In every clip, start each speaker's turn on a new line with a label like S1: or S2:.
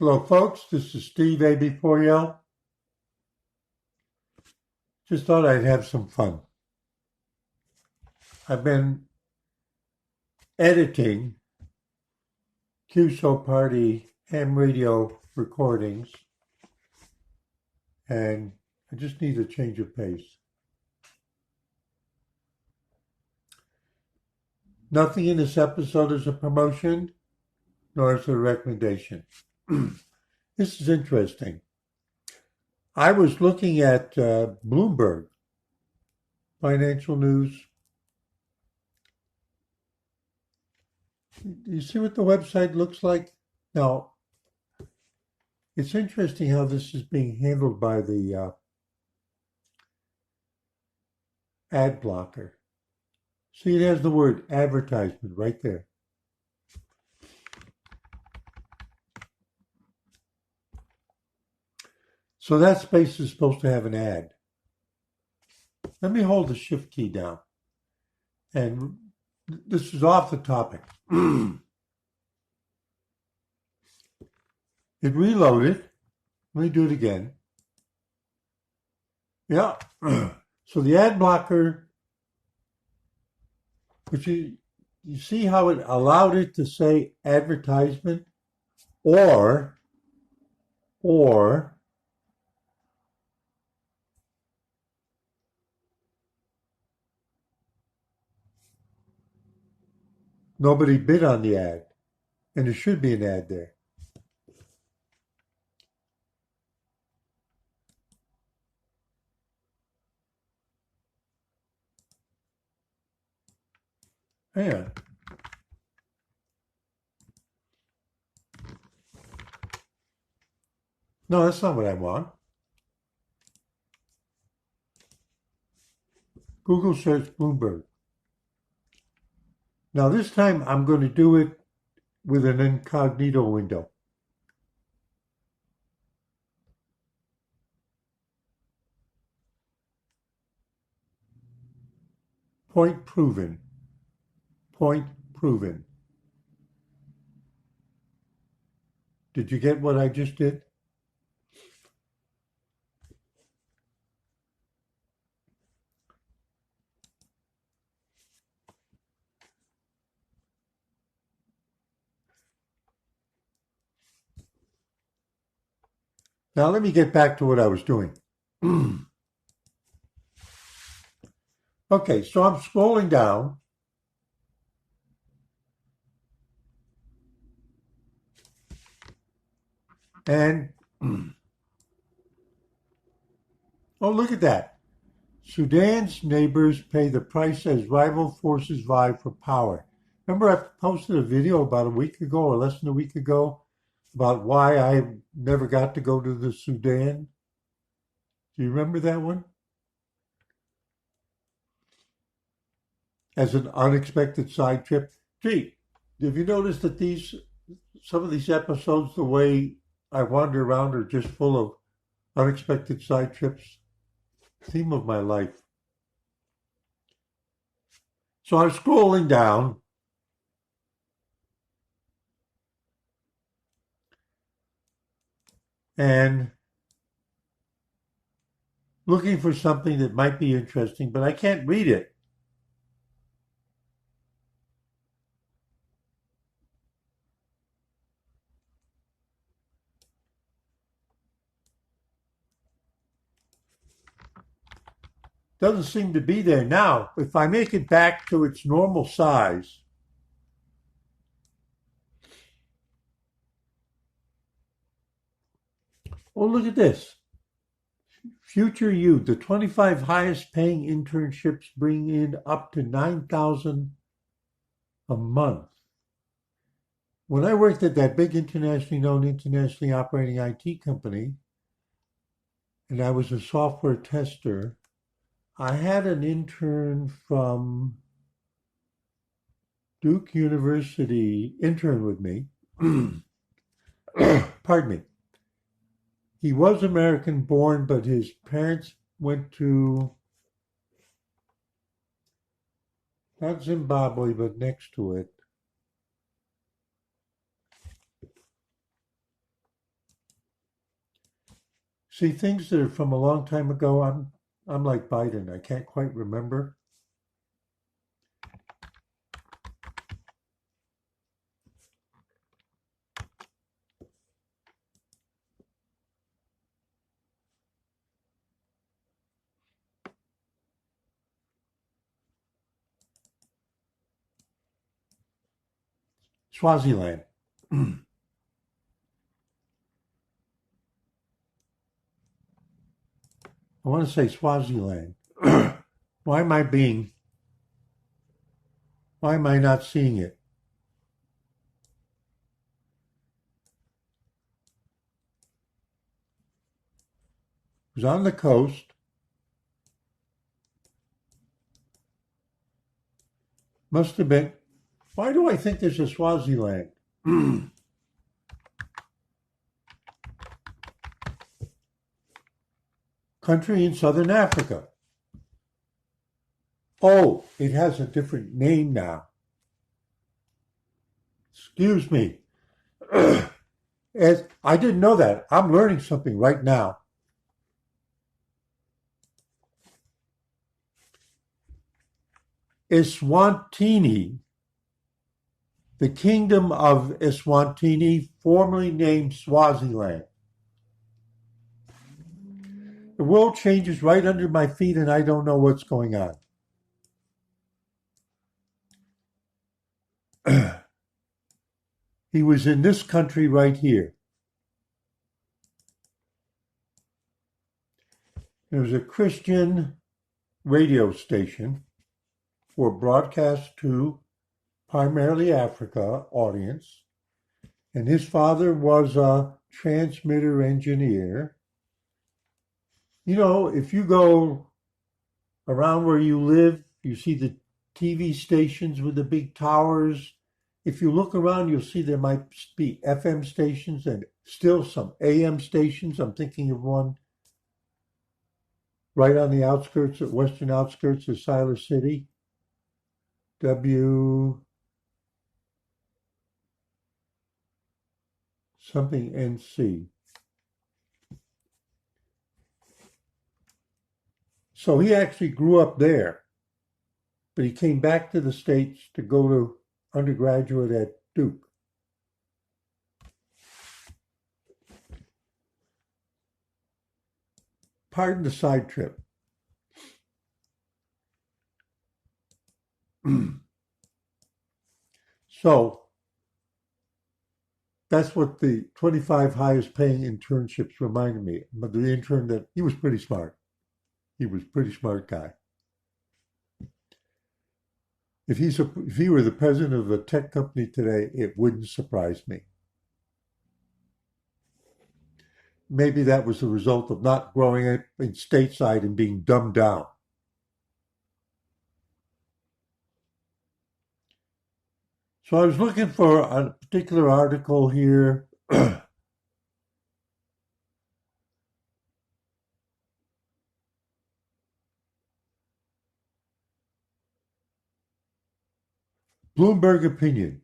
S1: Hello, folks. This is Steve AB4L. Just thought I'd have some fun. I've been editing QSO Party ham radio recordings, and I just need a change of pace. Nothing in this episode is a promotion, nor is it a recommendation. This is interesting. I was looking at Bloomberg financial news. You see what the website looks like? Now, it's interesting how this is being handled by the ad blocker. See, it has the word advertisement right there. So that space is supposed to have an ad. Let me hold the shift key down. And this is off the topic. It reloaded. Let me do it again. Yeah. So the ad blocker, which you see how it allowed it to say advertisement or nobody bid on the ad. And there should be an ad there. Yeah. No, that's not what I want. Google search Bloomberg. Now this time I'm going to do it with an incognito window. Point proven. Point proven. Did you get what I just did? Now let me get back to what I was doing. Okay, so I'm scrolling down. And, oh, look at that. Sudan's neighbors pay the price as rival forces vie for power. Remember I posted a video about a week ago or less than a week ago about why I never got to go to the Sudan? Do you remember that one? As an unexpected side trip. Gee, have you noticed that some of these episodes, the way I wander around, are just full of unexpected side trips? Theme of my life. So I'm scrolling down. And looking for something that might be interesting, but I can't read it. Doesn't seem to be there. Now, if I make it back to its normal size, oh, look at this. Future You, the 25 highest paying internships bring in up to $9,000 a month. When I worked at that big internationally known, internationally operating IT company, and I was a software tester, I had an intern from Duke University intern with me. Pardon me. He was American born, but his parents went to not Zimbabwe, but next to it. See, things that are from a long time ago, I'm like Biden. I can't quite remember. Swaziland. I want to say Swaziland. Why am I being? Why am I not seeing it? It was on the coast. Must have been. Why do I think there's a Swaziland? Country in southern Africa. Oh, it has a different name now. Excuse me. I didn't know that. I'm learning something right now. Eswatini, the kingdom of Eswatini, formerly named Swaziland. The world changes right under my feet and I don't know what's going on. He was in this country right here. There was a Christian radio station for broadcast to primarily Africa audience. And his father was a transmitter engineer. You know, if you go around where you live, you see the TV stations with the big towers. If you look around, you'll see there might be FM stations and still some AM stations. I'm thinking of one right on the outskirts, western outskirts of Siler City. W something NC. So he actually grew up there, but he came back to the States to go to undergraduate at Duke. Pardon the side trip. So that's what the 25 highest paying internships reminded me. But the intern that he was pretty smart. He was a pretty smart guy. If he were the president of a tech company today, it wouldn't surprise me. Maybe that was the result of not growing up in stateside and being dumbed down. So I was looking for a particular article here. Bloomberg opinion.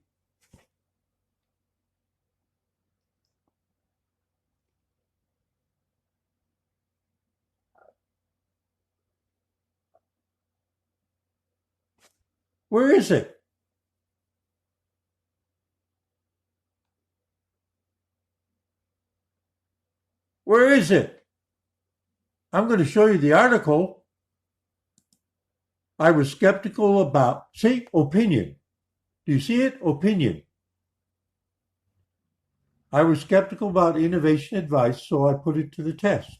S1: Where is it? Where is it? I'm going to show you the article. I was skeptical about, see, opinion. Do you see it? Opinion. I was skeptical about innovation advice, so I put it to the test.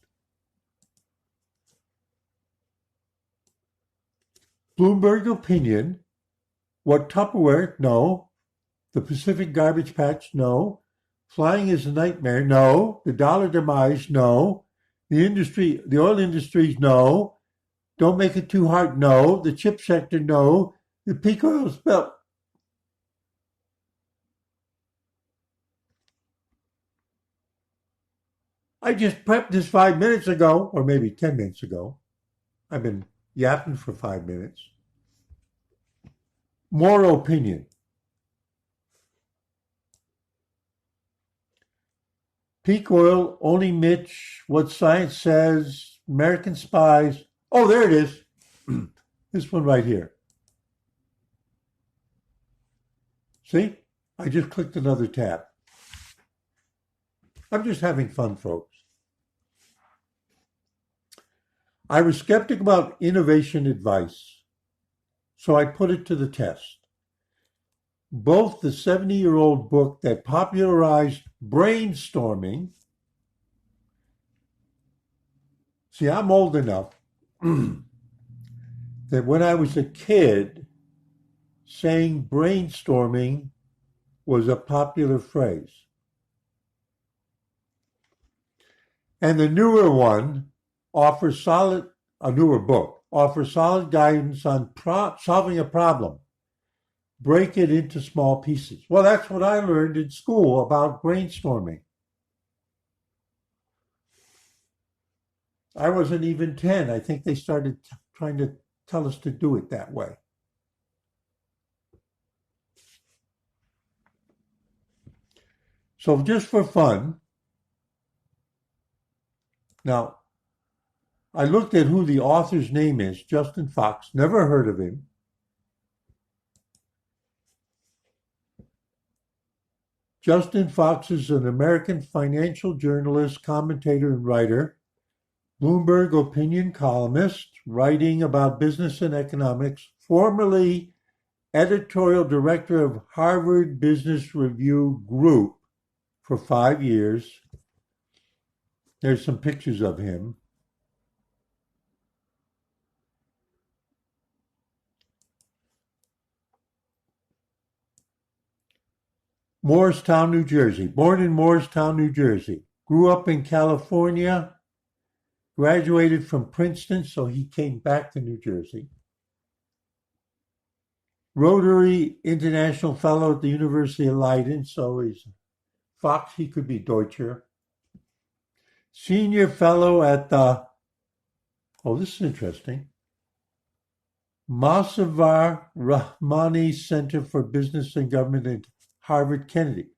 S1: Bloomberg opinion. What Tupperware? No. The Pacific garbage patch? No. Flying is a nightmare? No. The dollar demise? No. The oil industry? No. Don't make it too hard? No. The chip sector? No. The peak oil spill? I just prepped this 5 minutes ago, or maybe 10 minutes ago. I've been yapping for 5 minutes. More opinion. Peak oil, only Mitch, what science says, American spies. Oh, there it is. This one right here. See? I just clicked another tab. I'm just having fun, folks. I was skeptic about innovation advice, so I put it to the test. Both the 70-year-old book that popularized brainstorming. See, I'm old enough that when I was a kid, saying brainstorming was a popular phrase. And the newer one offers a newer book offers solid guidance on solving a problem. Break it into small pieces. Well, that's what I learned in school about brainstorming. I wasn't even 10. I think they started trying to tell us to do it that way. So just for fun, now I looked at who the author's name is, Justin Fox, never heard of him. Justin Fox is an American financial journalist, commentator, and writer, Bloomberg opinion columnist, writing about business and economics, formerly editorial director of Harvard Business Review Group for 5 years. There's some pictures of him. Morristown, New Jersey. Born in Morristown, New Jersey. Grew up in California. Graduated from Princeton, so he came back to New Jersey. Rotary International Fellow at the University of Leiden, so he's Fox, he could be Deutscher. Senior Fellow at the, this is interesting, Masavar Rahmani Center for Business and Government at Harvard Kennedy.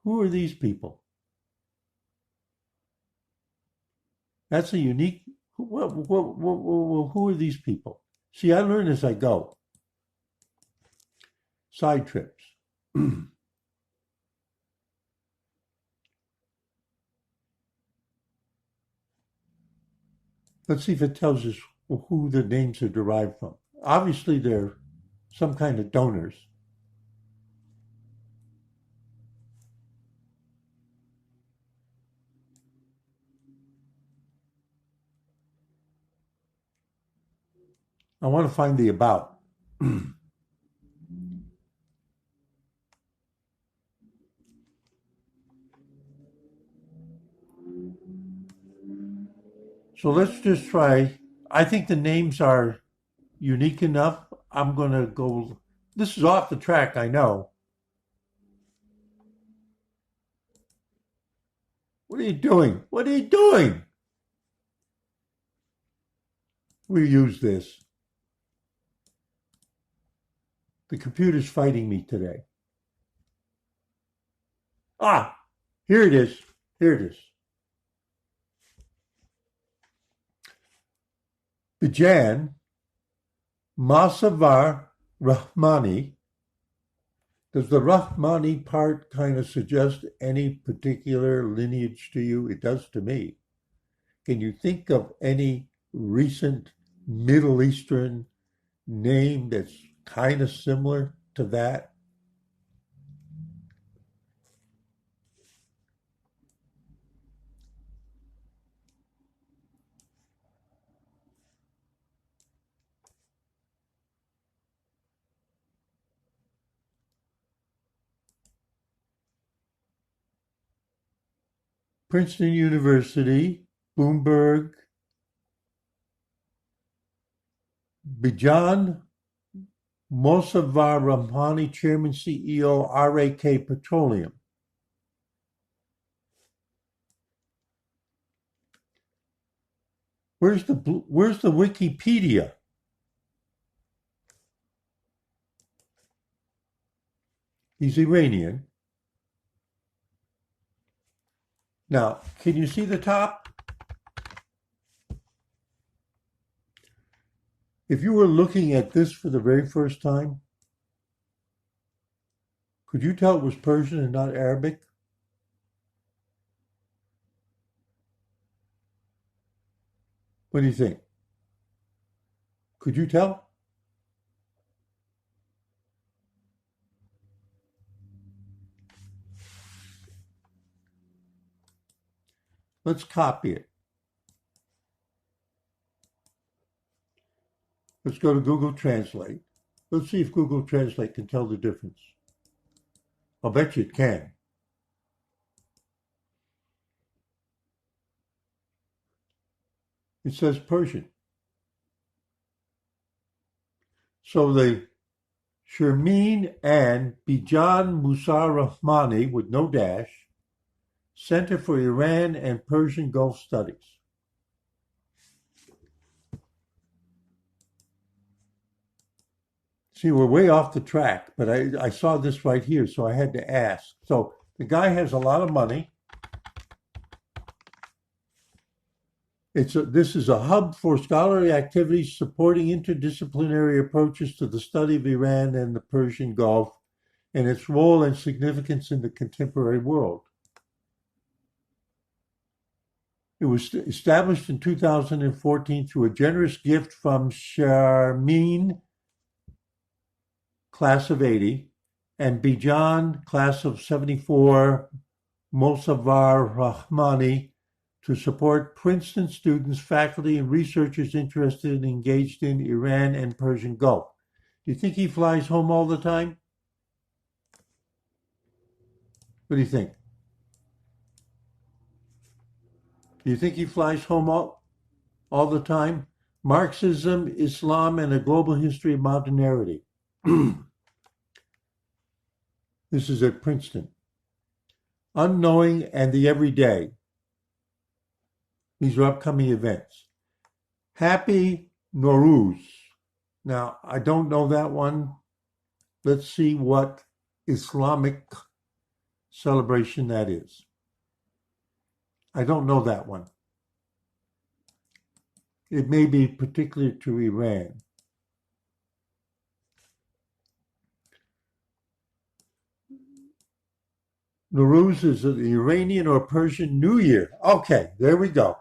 S1: Who are these people? That's a unique, who are these people? See, I learn as I go. Side trips. Let's see if it tells us who the names are derived from. Obviously, they're some kind of donors. I want to find the about. So let's just try. I think the names are unique enough. I'm going to go. This is off the track, I know. What are you doing? What are you doing? We use this. The computer's fighting me today. Here it is. Here it is. Bijan Masavar Rahmani. Does the Rahmani part kind of suggest any particular lineage to you? It does to me. Can you think of any recent Middle Eastern name that's kind of similar to that? Princeton University, Bloomberg, Bijan Mosavar Rahmani, Chairman, CEO, RAK Petroleum. Where's the Wikipedia? He's Iranian. Now, can you see the top? If you were looking at this for the very first time, could you tell it was Persian and not Arabic? What do you think? Could you tell? Let's copy it. Let's go to Google Translate. Let's see if Google Translate can tell the difference. I'll bet you it can. It says Persian. So the Shermeen and Bijan Musa Rahmani, with no dash, Center for Iran and Persian Gulf Studies. See, we're way off the track, but I saw this right here, so I had to ask. So the guy has a lot of money. This is a hub for scholarly activities supporting interdisciplinary approaches to the study of Iran and the Persian Gulf and its role and significance in the contemporary world. It was established in 2014 through a generous gift from Sharmeen, class of 80, and Bijan, class of 74, Mosavar Rahmani, to support Princeton students, faculty, and researchers interested and engaged in Iran and Persian Gulf. Do you think he flies home all the time? What do you think? Do you think he flies home all the time? Marxism, Islam, and a Global History of Modernity. This is at Princeton. Unknowing and the Everyday. These are upcoming events. Happy Nowruz. Now, I don't know that one. Let's see what Islamic celebration that is. I don't know that one. It may be particular to Iran. Nowruz is the Iranian or Persian New Year. Okay, there we go.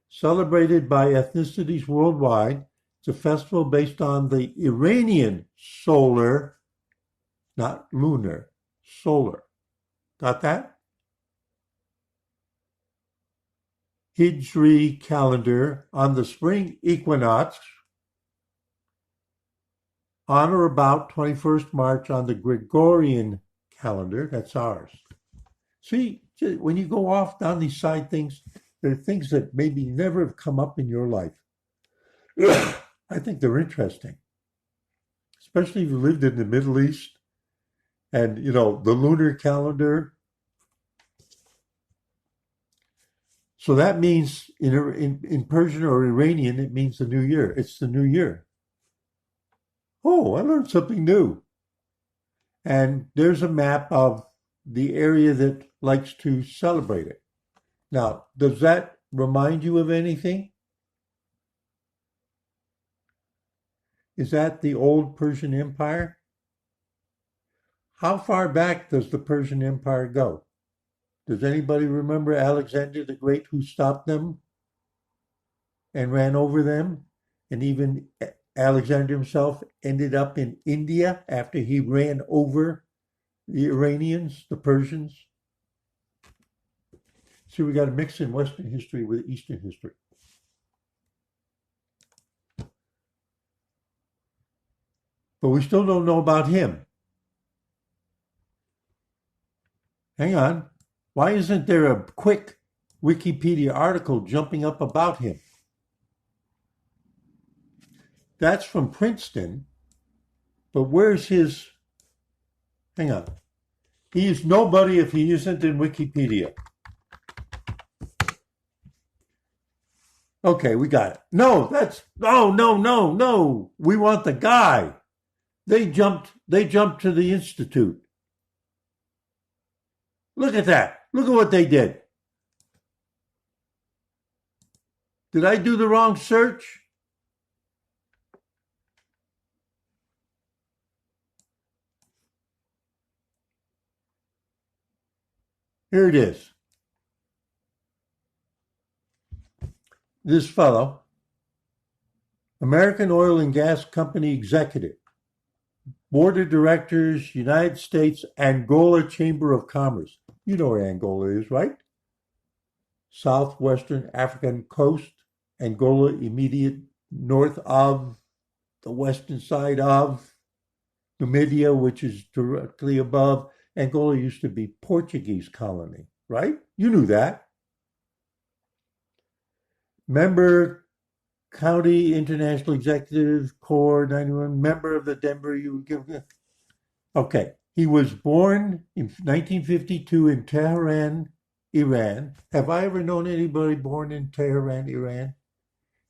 S1: Celebrated by ethnicities worldwide. It's a festival based on the Iranian solar, not lunar, solar. Got that? Hijri calendar on the spring equinox on or about 21st March on the Gregorian calendar. That's ours. See, when you go off down these side things, there are things that maybe never have come up in your life. I think they're interesting, especially if you lived in the Middle East and, you know, the lunar calendar. So that means in Persian or Iranian, it means the new year. It's the new year. Oh, I learned something new. And there's a map of the area that likes to celebrate it. Now, does that remind you of anything? Is that the old Persian Empire? How far back does the Persian Empire go? Does anybody remember Alexander the Great, who stopped them and ran over them? And even Alexander himself ended up in India after he ran over the Iranians, the Persians. See, we got to mix in Western history with Eastern history. But we still don't know about him. Hang on. Why isn't there a quick Wikipedia article jumping up about him? That's from Princeton, but where's his... Hang on. He is nobody if he isn't in Wikipedia. Okay, we got it. No, that's... No. We want the guy. They jumped to the Institute. Look at that. Look at what they did. Did I do the wrong search? Here it is. This fellow, American Oil and Gas Company executive, Board of Directors, United States Angola Chamber of Commerce. You know where Angola is, right? Southwestern African coast, Angola immediate north of the western side of Namibia, which is directly above. Angola used to be Portuguese colony, right? You knew that. Member County International Executive Corps 91, member of the Denver. Okay. He was born in 1952 in Tehran, Iran. Have I ever known anybody born in Tehran, Iran?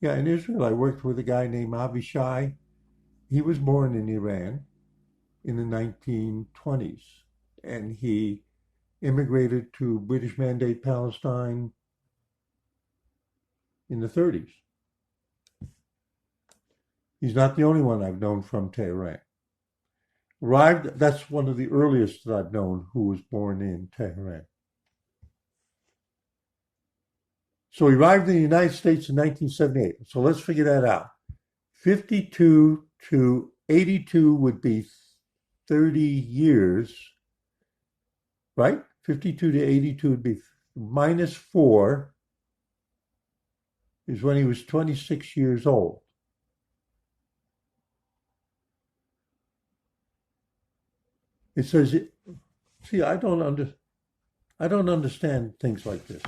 S1: Yeah, in Israel, I worked with a guy named Avishai. He was born in Iran in the 1920s, and he immigrated to British Mandate Palestine in the 30s. He's not the only one I've known from Tehran. Arrived, that's one of the earliest that I've known who was born in Tehran. So he arrived in the United States in 1978. So let's figure that out. 52 to 82 would be 30 years, right? 52 to 82 would be minus 4 is when he was 26 years old. It says, see, I don't understand things like this.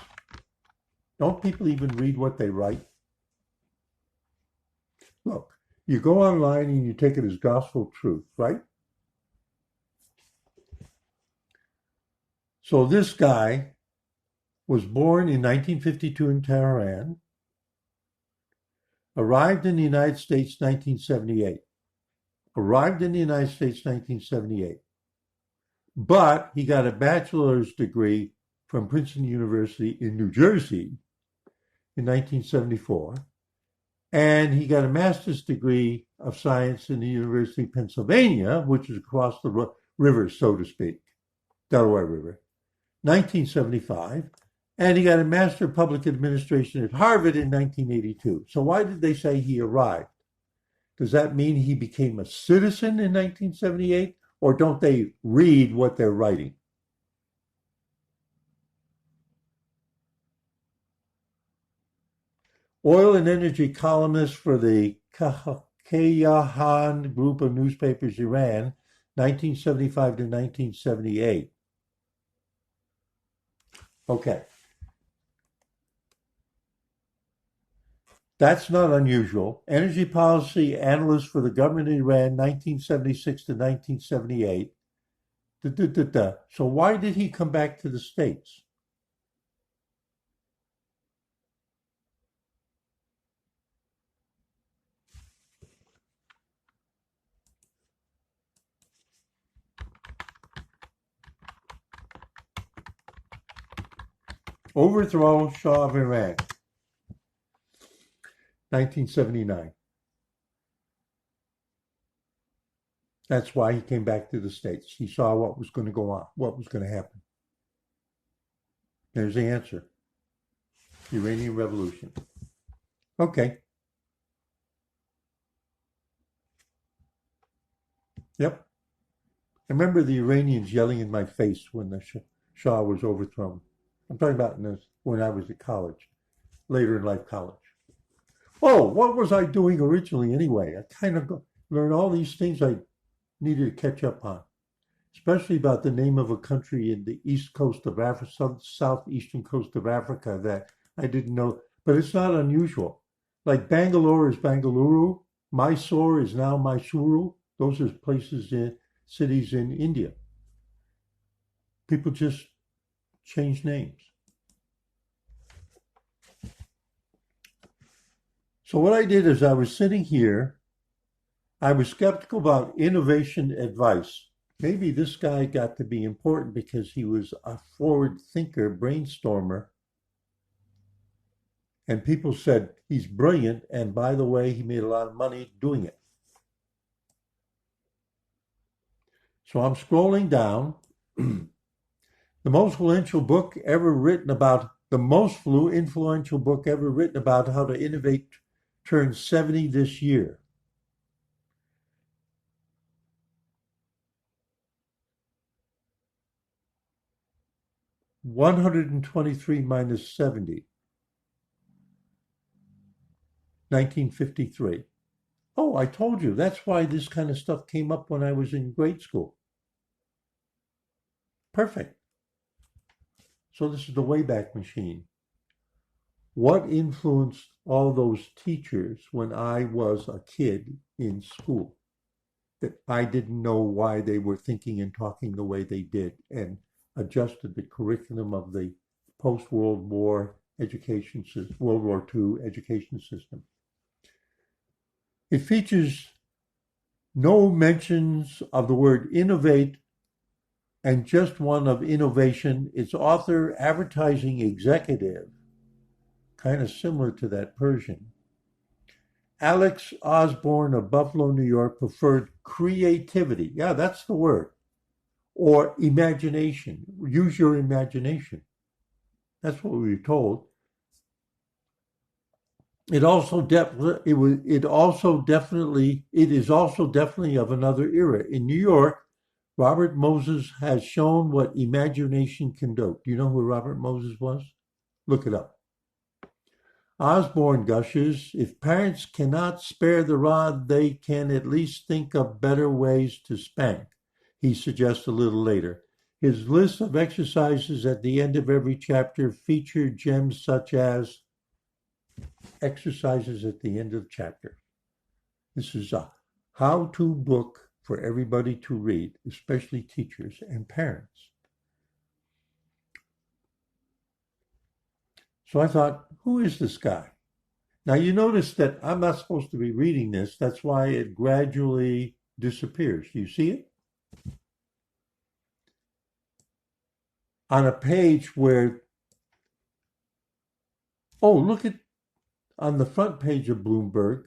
S1: Don't people even read what they write? Look, you go online and you take it as gospel truth, right? So this guy was born in 1952 in Tehran, arrived in the United States 1978. Arrived in the United States 1978. But he got a bachelor's degree from Princeton University in New Jersey in 1974. And he got a master's degree of science in the University of Pennsylvania, which is across the river, so to speak, Delaware River, 1975. And he got a master of public administration at Harvard in 1982. So why did they say he arrived? Does that mean he became a citizen in 1978? Or don't they read what they're writing? Oil and energy columnist for the Kayahan group of newspapers, Iran, 1975 to 1978. Okay. That's not unusual. Energy policy analyst for the government of Iran, 1976 to 1978. So why did he come back to the States? Overthrow Shah of Iran, 1979. That's why he came back to the States. He saw what was going to go on, what was going to happen. There's the answer. Iranian Revolution. Okay. Yep. I remember the Iranians yelling in my face when the Shah was overthrown. I'm talking about when I was at college, later in life college. Oh, what was I doing originally anyway? I kind of learned all these things I needed to catch up on, especially about the name of a country in the east coast of Africa, southeastern coast of Africa that I didn't know. But it's not unusual. Like Bangalore is Bangalore, Mysore is now Mysuru. Those are places cities in India. People just change names. So what I did is I was sitting here. I was skeptical about innovation advice. Maybe this guy got to be important because he was a forward thinker, brainstormer, And people said, he's brilliant, and by the way, he made a lot of money doing it. So I'm scrolling down. The most influential book ever written about how to innovate turns 70 this year. 123 minus 70, 1953. Oh, I told you, that's why this kind of stuff came up when I was in grade school. Perfect. So this is the Wayback Machine. What influenced all those teachers when I was a kid in school that I didn't know why they were thinking and talking the way they did, and adjusted the curriculum of the post-World War education system, World War II education system? It features no mentions of the word innovate and just one of innovation. Its author, advertising executive, kind of similar to that Persian, Alex Osborne of Buffalo, New York, preferred creativity. Yeah, that's the word. Or imagination. Use your imagination. That's what we were told. It is also definitely of another era. In New York, Robert Moses has shown what imagination can do. Do you know who Robert Moses was? Look it up. Osborne gushes, if parents cannot spare the rod, they can at least think of better ways to spank, he suggests a little later. His list of exercises at the end of every chapter feature gems such as exercises at the end of chapter. This is a how-to book for everybody to read, especially teachers and parents. So I thought, who is this guy? Now you notice that I'm not supposed to be reading this. That's why it gradually disappears. Do you see it? On a page where, oh, look at, on the front page of Bloomberg,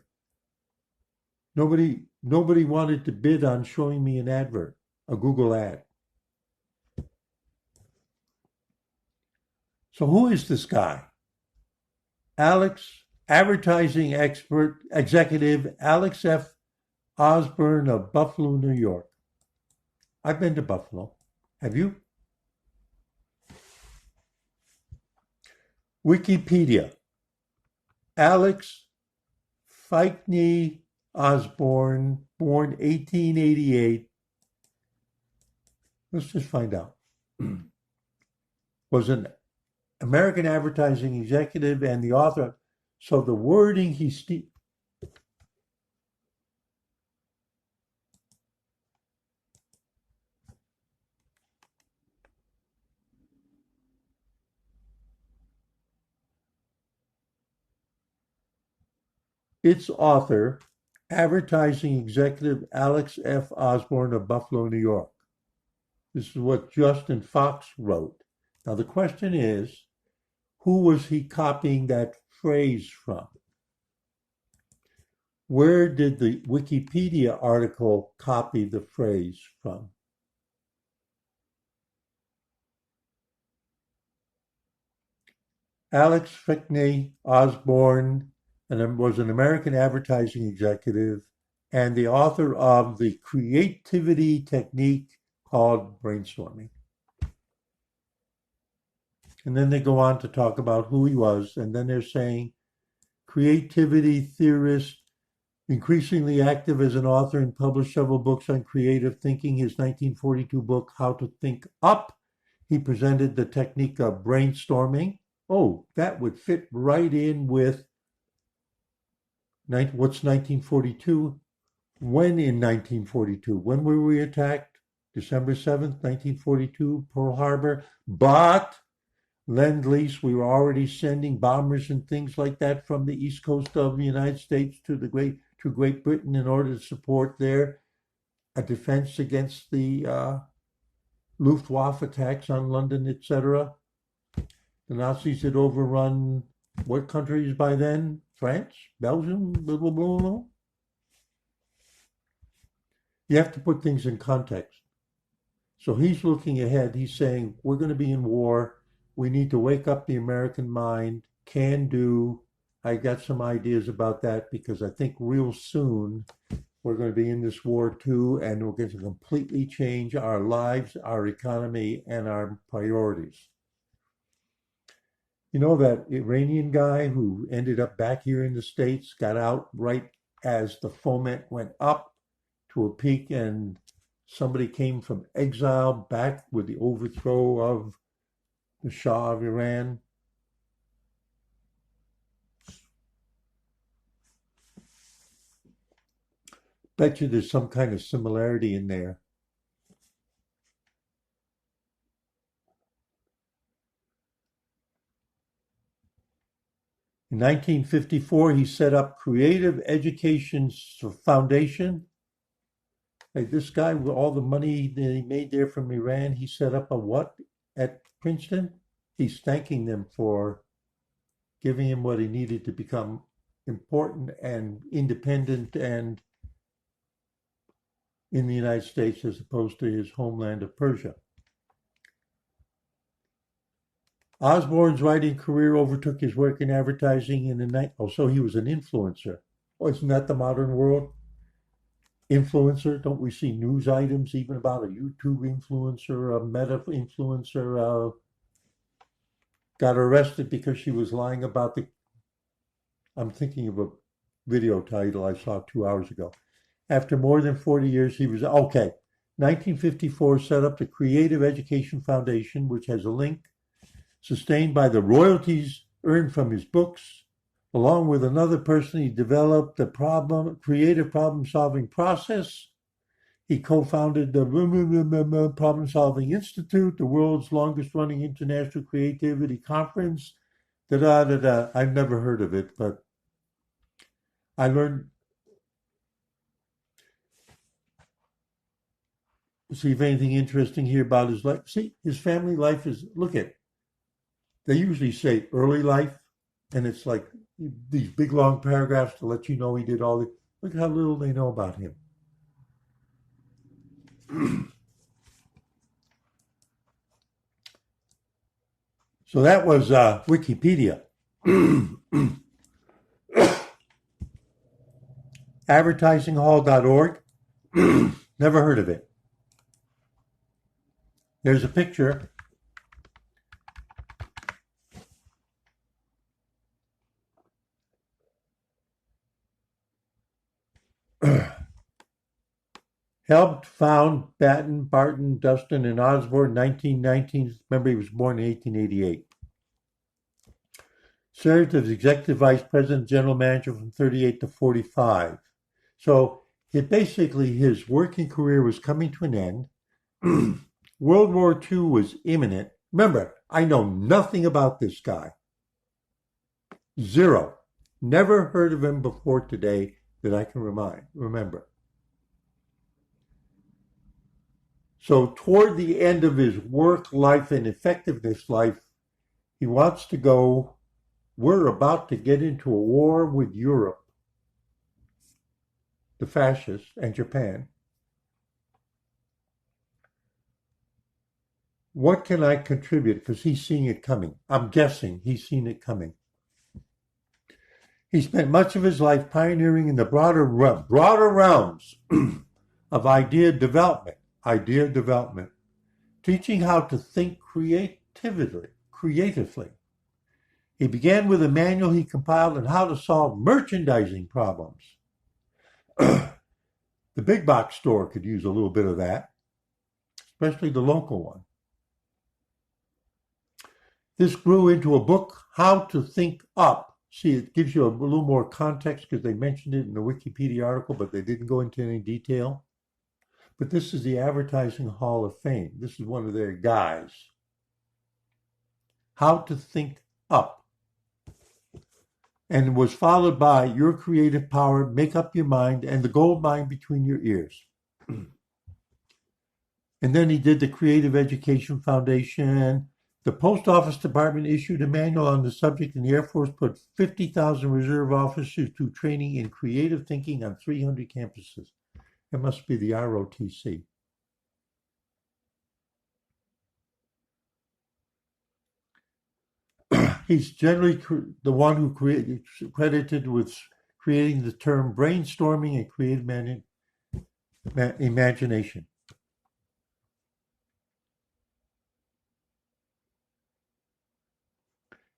S1: nobody wanted to bid on showing me an advert, a Google ad. So who is this guy? Advertising executive Alex F. Osborne of Buffalo, New York. I've been to Buffalo. Have you? Wikipedia. Alex Fikney Osborne, born 1888. Let's just find out. Was an American advertising executive and the author. So the wording its author, advertising executive Alex F. Osborne of Buffalo, New York. This is what Justin Fox wrote. Now the question is, who was he copying that phrase from? Where did the Wikipedia article copy the phrase from? Alex Fikney Osborne was an American advertising executive and the author of the creativity technique called brainstorming. And then they go on to talk about who he was, and then they're saying creativity theorist, increasingly active as an author and published several books on creative thinking. His 1942 book, How to Think Up, he presented the technique of brainstorming. Oh, that would fit right in with what's 1942? When in 1942? When were we attacked? December 7th, 1942, Pearl Harbor. But Lend-Lease, we were already sending bombers and things like that from the east coast of the United States to Great Britain in order to support their defense against the Luftwaffe attacks on London, etc. The Nazis had overrun what countries by then? France, Belgium, blah, blah, blah, blah. You have to put things in context. So he's looking ahead. He's saying, we're going to be in war. We need to wake up the American mind. Can do. I got some ideas about that because I think real soon we're going to be in this war too, and we're going to completely change our lives, our economy, and our priorities. You know that Iranian guy who ended up back here in the States, got out right as the foment went up to a peak, and somebody came from exile back with the overthrow of the Shah of Iran. Bet you there's some kind of similarity in there. In 1954, he set up Creative Education Foundation. Hey, this guy, with all the money that he made there from Iran, he set up a what at Princeton? He's thanking them for giving him what he needed to become important and independent and in the United States as opposed to his homeland of Persia. Osborne's writing career overtook his work in advertising in the night. Oh, so he was an influencer. Oh, isn't that the modern world? Influencer? Don't we see news items even about a YouTube influencer, a Meta influencer got arrested because she was lying about the. I'm thinking of a video title I saw 2 hours ago. After more than 40 years, he was okay. 1954 set up the Creative Education Foundation, which has a link sustained by the royalties earned from his books. Along with another person, he developed the creative problem-solving process. He co-founded the Problem Solving Institute, the world's longest-running international creativity conference. I've never heard of it, but I learned. See if anything interesting here about his life. See, his family life is, look at, they usually say early life, and it's like these big long paragraphs to let you know he did all the, look how little they know about him. So that was Wikipedia. Advertisinghall.org. Never heard of it. There's a picture. Helped found Barton, Dustin, and Osborne in 1919. Remember, he was born in 1888. Served as executive vice president, general manager from 38 to 45. So basically his working career was coming to an end. World War II was imminent. Remember, I know nothing about this guy. Zero. Never heard of him before today that I can remember. So toward the end of his work life and effectiveness life, he wants to go, we're about to get into a war with Europe, the fascists, and Japan. What can I contribute? Because he's seeing it coming. I'm guessing he's seen it coming. He spent much of his life pioneering in the broader realms of idea development, teaching how to think creatively. He began with a manual he compiled on how to solve merchandising problems. The big box store could use a little bit of that, especially the local one. This grew into a book, How to Think Up. See, it gives you a little more context because they mentioned it in the Wikipedia article, but they didn't go into any detail. But this is the Advertising Hall of Fame. This is one of their guys. How to Think Up. And was followed by Your Creative Power, Make Up Your Mind, and The Gold Mine Between Your Ears. And then he did the Creative Education Foundation, The Post Office Department issued a manual on the subject, and the Air Force put 50,000 reserve officers through training in creative thinking on 300 campuses. It must be the ROTC. He's generally the one who credited with creating the term brainstorming and creative imagination.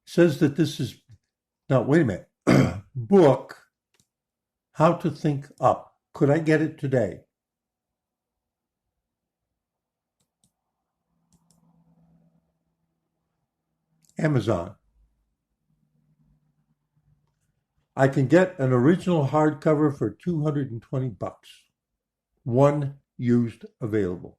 S1: Says that this is, now wait a minute, book, How to Think Up. Could I get it today? Amazon. I can get an original hardcover for $220. One used available.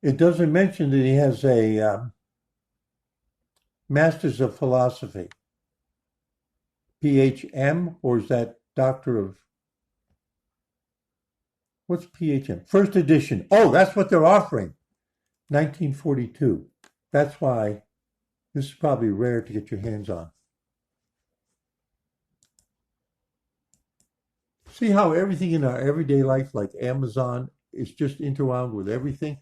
S1: It doesn't mention that he has a Master's of Philosophy. PHM, or is that Doctor of... What's PHM? First edition. Oh, that's what they're offering. 1942. That's why this is probably rare to get your hands on. See how everything in our everyday life, like Amazon, is just interwound with everything?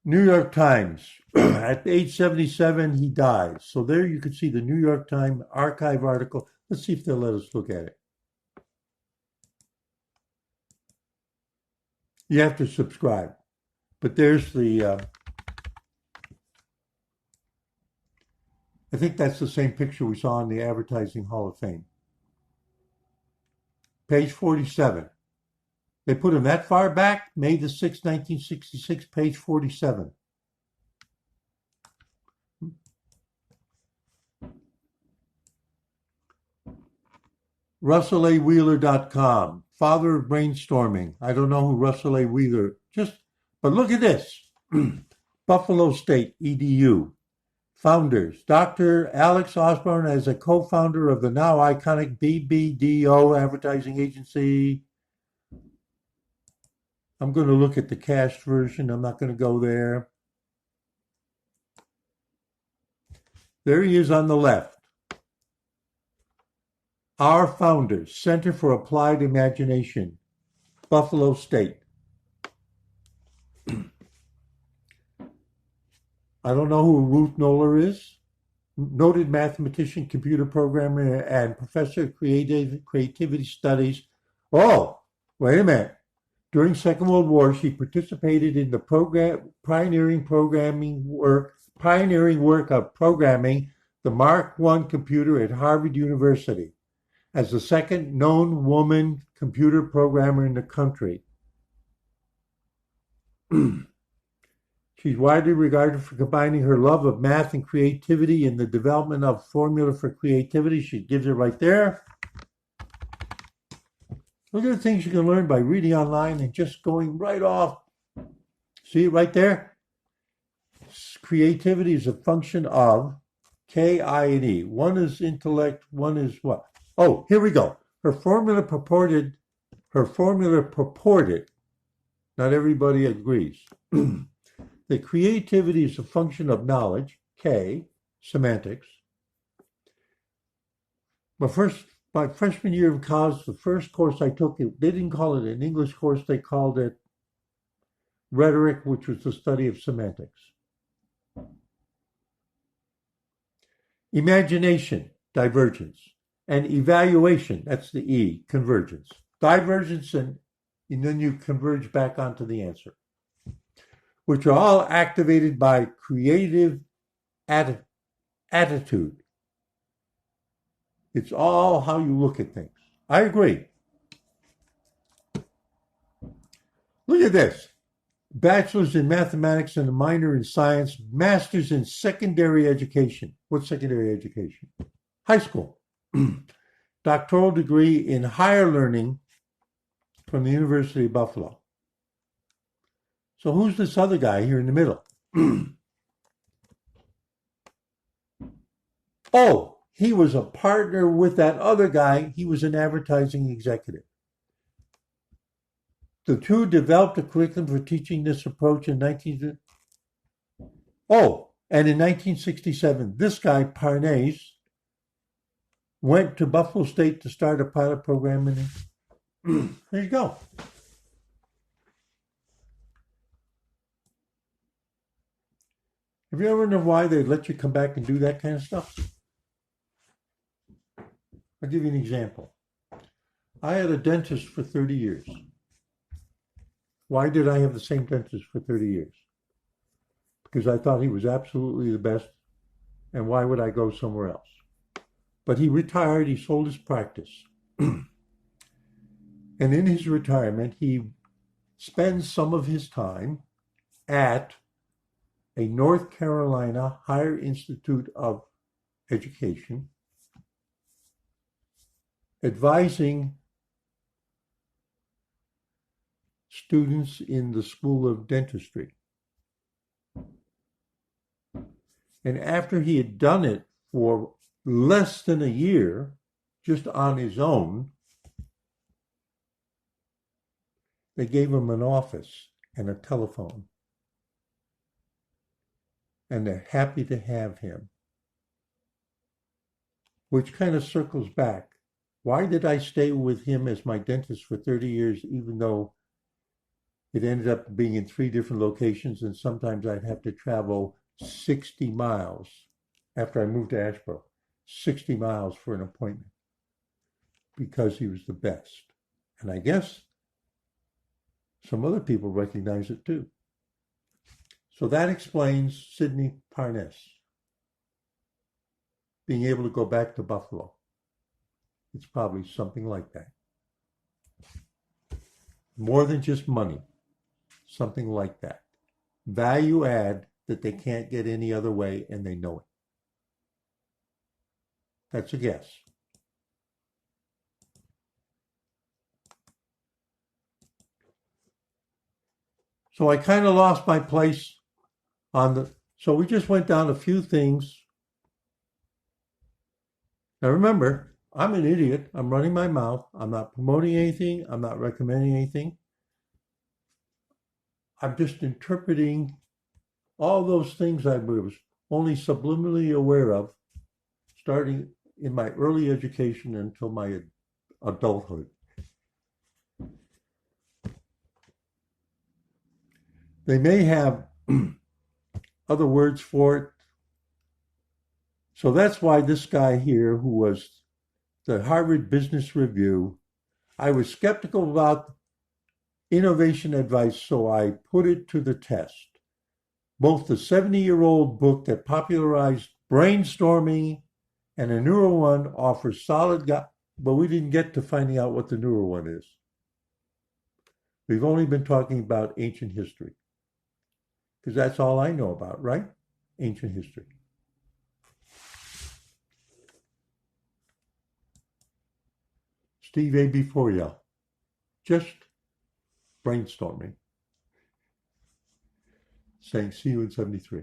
S1: New York Times. At age 77, he dies. So there you can see the New York Times archive article. Let's see if they'll let us look at it. You have to subscribe. But there's the... I think that's the same picture we saw in the Advertising Hall of Fame. Page 47. They put him that far back, May the 6th, 1966, page 47. RussellAWheeler.com, father of brainstorming. I don't know who Russell A. Wheeler, but look at this. Buffalo State, EDU. Founders, Dr. Alex Osborne as a co-founder of the now iconic BBDO advertising agency. I'm going to look at the cached version. I'm not going to go there. There he is on the left. Our founders, Center for Applied Imagination, Buffalo State. I don't know who Ruth Noller is. Noted mathematician, computer programmer, and professor of creativity studies. Oh, wait a minute. During Second World War, she participated in the pioneering work of programming the Mark I computer at Harvard University as the second known woman computer programmer in the country. She's widely regarded for combining her love of math and creativity in the development of formula for creativity. She gives it right there. Look at the things you can learn by reading online and just going right off. See it right there? Creativity is a function of K, I, and E. One is intellect, one is what? Oh, here we go. Her formula purported, not everybody agrees, that creativity is a function of knowledge, K, semantics. My freshman year of college, the first course I took, they didn't call it an English course, they called it rhetoric, which was the study of semantics. Imagination, divergence. And evaluation, that's the E, convergence. Divergence, and then you converge back onto the answer, which are all activated by creative attitude. It's all how you look at things. I agree. Look at this. Bachelor's in mathematics and a minor in science, master's in secondary education. What's secondary education? High school. Doctoral degree in higher learning from the University of Buffalo. So who's this other guy here in the middle? Oh, he was a partner with that other guy. He was an advertising executive. The two developed a curriculum for teaching this approach in 19... Oh, and in 1967, this guy, Parnasse, went to Buffalo State to start a pilot program. And there you go. Have you ever wondered why they let you come back and do that kind of stuff? I'll give you an example. I had a dentist for 30 years. Why did I have the same dentist for 30 years? Because I thought he was absolutely the best, and why would I go somewhere else? But he retired, he sold his practice. And in his retirement, he spends some of his time at a North Carolina Higher Institute of Education, advising students in the School of Dentistry. And after he had done it for less than a year, just on his own, they gave him an office and a telephone. And they're happy to have him. Which kind of circles back. Why did I stay with him as my dentist for 30 years, even though it ended up being in 3 different locations, and sometimes I'd have to travel 60 miles after I moved to Asheboro, 60 miles for an appointment, because he was the best. And I guess some other people recognize it too. So that explains Sidney Parnasse being able to go back to Buffalo. It's probably something like that. More than just money, something like that. Value add that they can't get any other way, and they know it. That's a guess. So I kind of lost my place on the... So we just went down a few things. Now remember, I'm an idiot. I'm running my mouth. I'm not promoting anything. I'm not recommending anything. I'm just interpreting all those things I was only subliminally aware of, starting in my early education until my adulthood. They may have other words for it. So that's why this guy here, who was the Harvard Business Review, I was skeptical about innovation advice, so I put it to the test. Both the 70-year-old book that popularized brainstorming and a newer one offers solid but we didn't get to finding out what the newer one is. We've only been talking about ancient history, because that's all I know about, right? Ancient history. Steve A. before you. Just brainstorming. Saying see you in 73.